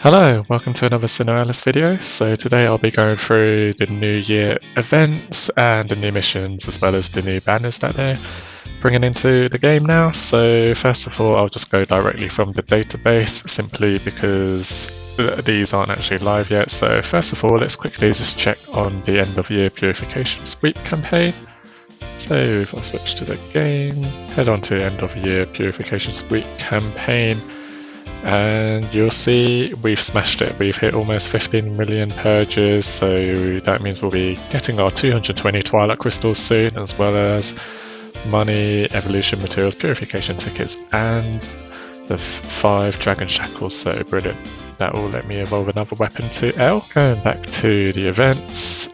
Hello, welcome to another SINoALICE video. So today I'll be going through the New Year events and the new missions as well as the new banners that they're bringing into the game now. So first of all, I'll just go directly from the database simply because these aren't actually live yet. So first of all, let's quickly just check on the end of year Purification Sweep campaign. So if I switch to the game, head on to end of year Purification Sweep campaign. And you'll see we've smashed it. We've hit almost 15 million purges, so that means we'll be getting our 220 Twilight Crystals soon, as well as money, evolution materials, purification tickets, and the 5 Dragon Shackles, so brilliant. That will let me evolve another weapon to L. Going back to the events,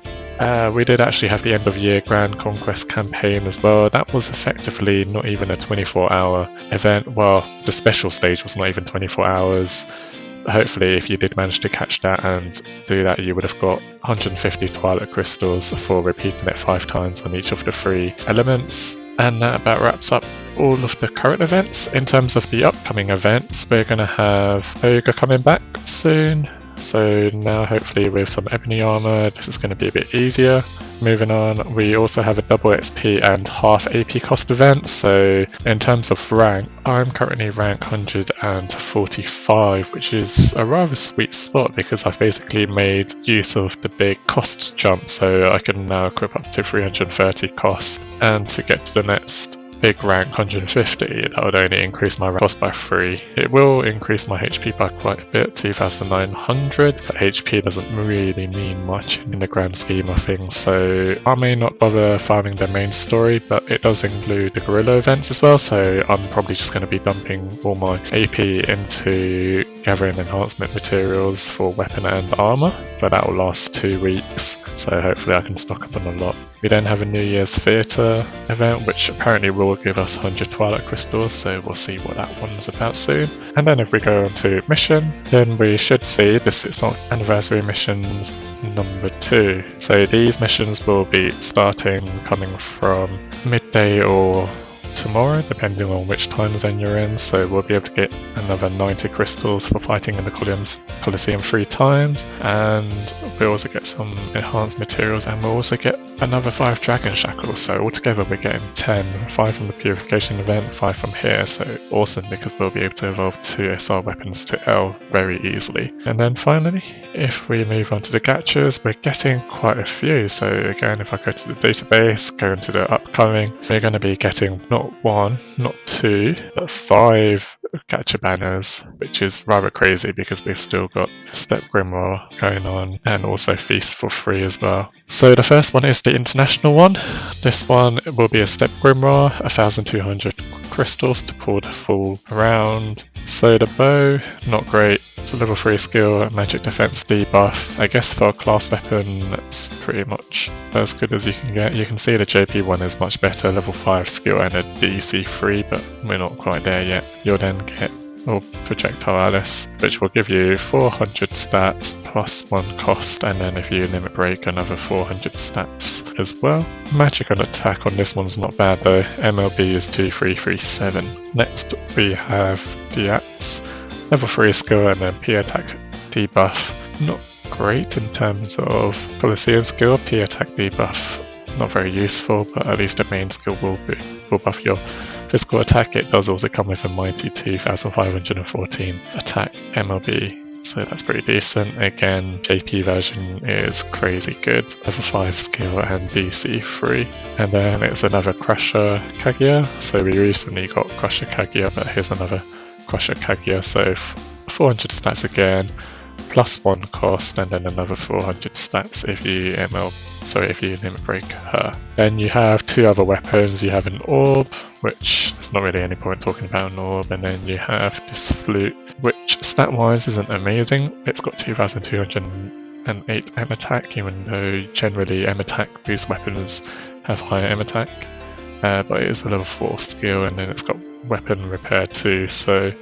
we did actually have the end of year Grand Conquest campaign as well. That was effectively not even a 24-hour event. Well, the special stage was not even 24 hours. Hopefully, if you did manage to catch that and do that, you would have got 150 Twilight Crystals for repeating it 5 times on each of the 3 elements. And that about wraps up all of the current events. In terms of the upcoming events, we're going to have Ogre coming back soon. So now hopefully with some ebony armor, this is going to be a bit easier. Moving on, we also have a double XP and half AP cost event. So in terms of rank, I'm currently rank 145, which is a rather sweet spot because I've basically made use of the big cost jump. So I can now equip up to 330 cost, and to get to the next big rank 150, that would only increase my rank cost by 3. It will increase my HP by quite a bit, 2,900, but HP doesn't really mean much in the grand scheme of things, so I may not bother farming the main story, but it does include the guerrilla events as well, so I'm probably just going to be dumping all my AP into gathering enhancement materials for weapon and armor, so that will last 2 weeks, so hopefully I can stock up on a lot. We then have a New Year's Theatre event, which apparently will give us 100 Twilight Crystals, so we'll see what that one's about soon. And then if we go on to mission, then we should see the 6th anniversary missions number 2. So these missions will be starting coming from midday or tomorrow, depending on which time zone you're in, so we'll be able to get another 90 crystals for fighting in the Colosseum 3 times, and we'll also get some enhanced materials, and we'll also get another 5 Dragon Shackles, so altogether we're getting 10, 5 from the Purification event, 5 from here, so awesome because we'll be able to evolve 2 SR weapons to L very easily. And then finally, if we move on to the gachas, we're getting quite a few, so again, if I go to the database, go into the upcoming, we're going to be getting not 1, not 2, but 5 gacha banners, which is rather crazy because we've still got Step Grimoire going on and also Feast for free as well. So the first one is the international one. This one will be a Step Grimoire, 1,200 crystals to pull the full round. So the bow, not great. It's a level 3 skill, magic defense debuff. I guess for a class weapon, it's pretty much as good as you can get. You can see the JP one is much better, level 5 skill and a DC 3, but we're not quite there yet. You'll then get Projectile Alice, which will give you 400 stats plus 1 cost, and then if you limit break, another 400 stats as well. Magic on attack on this one's not bad though. MLB is 2337. Next we have the Axe, level 3 skill and then P attack debuff. Not great in terms of Colosseum skill. P attack debuff not very useful, but at least the main skill will buff your physical attack. It does also come with a mighty 2,514 attack MLB, so that's pretty decent. Again, JP version is crazy good, level 5 skill and DC 3. And then it's another Crusher Kaguya, so we recently got Crusher Kaguya, but here's another Crusher Kaguya, so 400 stats again, plus 1 cost, and then another 400 stats if you limit break her. Then you have 2 other weapons. You have an orb, which there's not really any point talking about an orb, and then you have this flute, which stat wise isn't amazing. It's got 2,208 M attack, even though generally M attack boost weapons have higher M attack, but it is a level 4 skill, and then it's got weapon repair too, so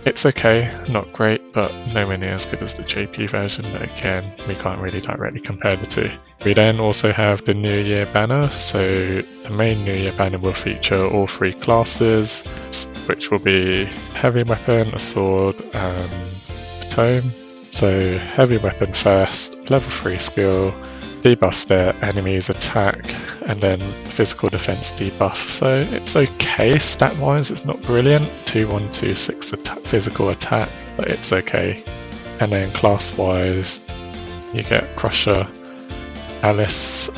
it's okay, not great, but nowhere near as good as the JP version. Again, we can't really directly compare the 2. We then also have the New Year banner, so the main New Year banner will feature all 3 classes, which will be heavy weapon, a sword, and a tome. So heavy weapon first, level 3 skill, debuffs their enemy's attack, and then physical defense debuff. So it's okay stat wise, it's not brilliant. 2126 physical attack, but it's okay. And then class wise, you get Crusher, Alice,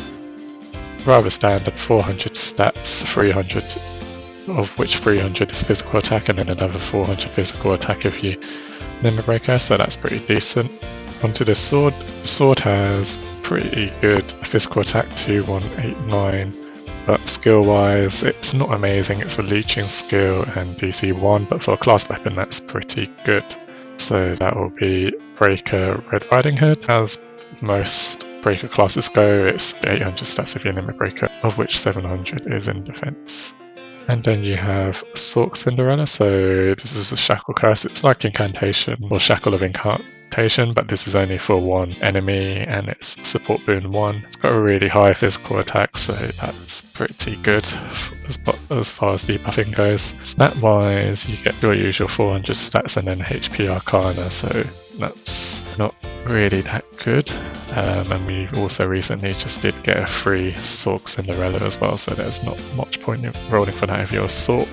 rather standard, 400 stats, 300 of which 300 is physical attack, and then another 400 physical attack if you Limit Breaker, so that's pretty decent. Onto the sword. The sword has pretty good physical attack, 2189, but skill wise it's not amazing. It's a leeching skill and DC 1, but for a class weapon that's pretty good. So that will be Breaker Red Riding Hood. As most Breaker classes go, it's 800 stats if you're Limit Breaker, of which 700 is in defense. And then you have Sork Cinderella, so this is a Shackle Curse. It's like Incantation or Shackle of Incantation, but this is only for one enemy and it's support boon 1. It's got a really high physical attack, so that's pretty good as far as debuffing goes. Stat wise, you get your usual 400 stats and then HP Arcana, so that's not really that good. And we also recently just did get a free Sork Cinderella as well, so there's not much point in rolling for that if you're a Sork.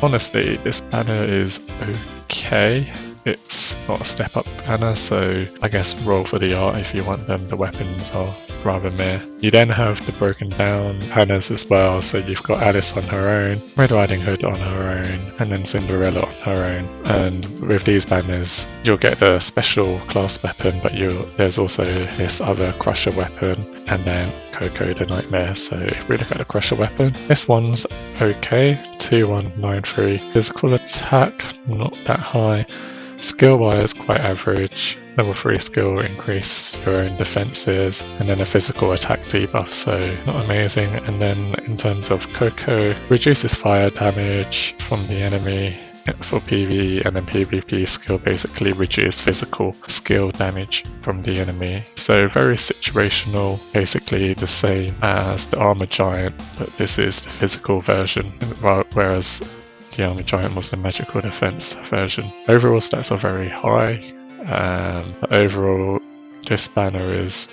Honestly, this banner is okay. It's not a step up banner, so I guess roll for the art if you want them. The weapons are rather meh. You then have the broken down banners as well, so you've got Alice on her own, Red Riding Hood on her own, and then Cinderella on her own. And with these banners, you'll get the special class weapon, but there's also this other Crusher weapon, and then Coco the Nightmare. So if we look at the Crusher weapon, this one's okay, 2193. Physical attack, not that high. Skill wise, quite average. Level 3 skill, increase your own defenses, and then a physical attack debuff, so not amazing. And then in terms of Coco, reduces fire damage from the enemy for PvE, and then PvP skill basically reduce physical skill damage from the enemy. So very situational, basically the same as the Armor Giant, but this is the physical version, whereas the Armor Giant was the magical defense version. Overall stats are very high. Overall, this banner is,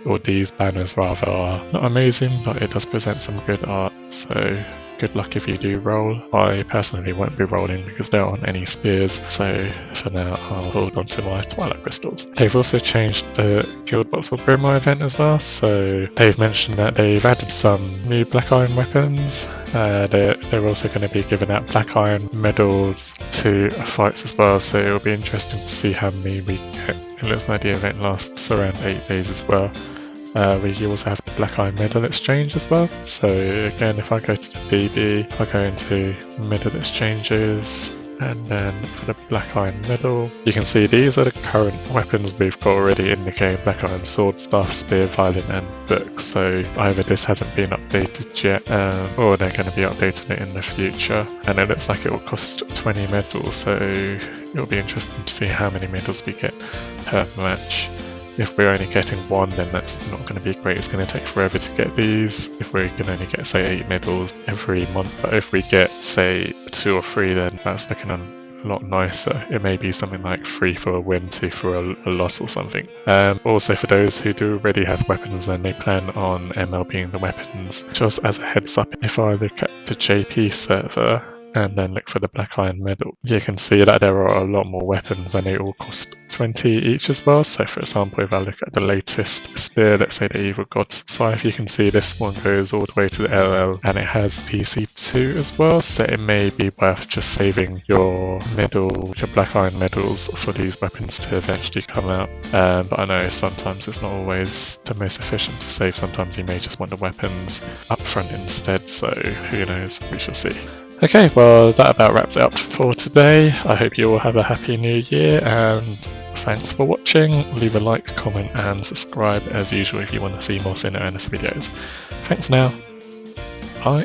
or these banners rather, are not amazing, but it does present some good art, so good luck if you do roll. I personally won't be rolling because there aren't any spears, so for now I'll hold on to my Twilight Crystals. They've also changed the Guild Box or Grimoire event as well, so they've mentioned that they've added some new Black Iron weapons. They're also going to be giving out Black Iron medals to fights as well, so it'll be interesting to see how many we get. It looks like the event lasts around 8 days as well. We also have the Black Iron Medal Exchange as well. So again, if I go to the DB, if I go into Medal Exchanges, and then for the Black Iron Medal, you can see these are the current weapons we've got already in the game: Black Iron Sword, Staff, Spear, Violin and Book. So either this hasn't been updated yet, or they're going to be updating it in the future. And it looks like it will cost 20 medals, so it'll be interesting to see how many medals we get per match. If we're only getting one, then that's not going to be great. It's going to take forever to get these. If we can only get, say, 8 medals every month, but if we get, say, 2 or 3, then that's looking a lot nicer. It may be something like 3 for a win, 2 for a loss or something. Also, for those who do already have weapons and they plan on MLBing the weapons, just as a heads up, if I look at the JP server and then look for the Black Iron Medal, you can see that there are a lot more weapons and they all cost 20 each as well. So for example, if I look at the latest spear, let's say the Evil God's Scythe, you can see this one goes all the way to the LL and it has DC 2 as well, so it may be worth just saving your Black Iron medals for these weapons to eventually come out. But I know sometimes it's not always the most efficient to save. Sometimes you may just want the weapons up front instead, so who knows, we shall see. Okay, well that about wraps it up for today. I hope you all have a happy new year, and thanks for watching. Leave a like, comment and subscribe as usual if you want to see more SINoALICE videos. Thanks now. Bye.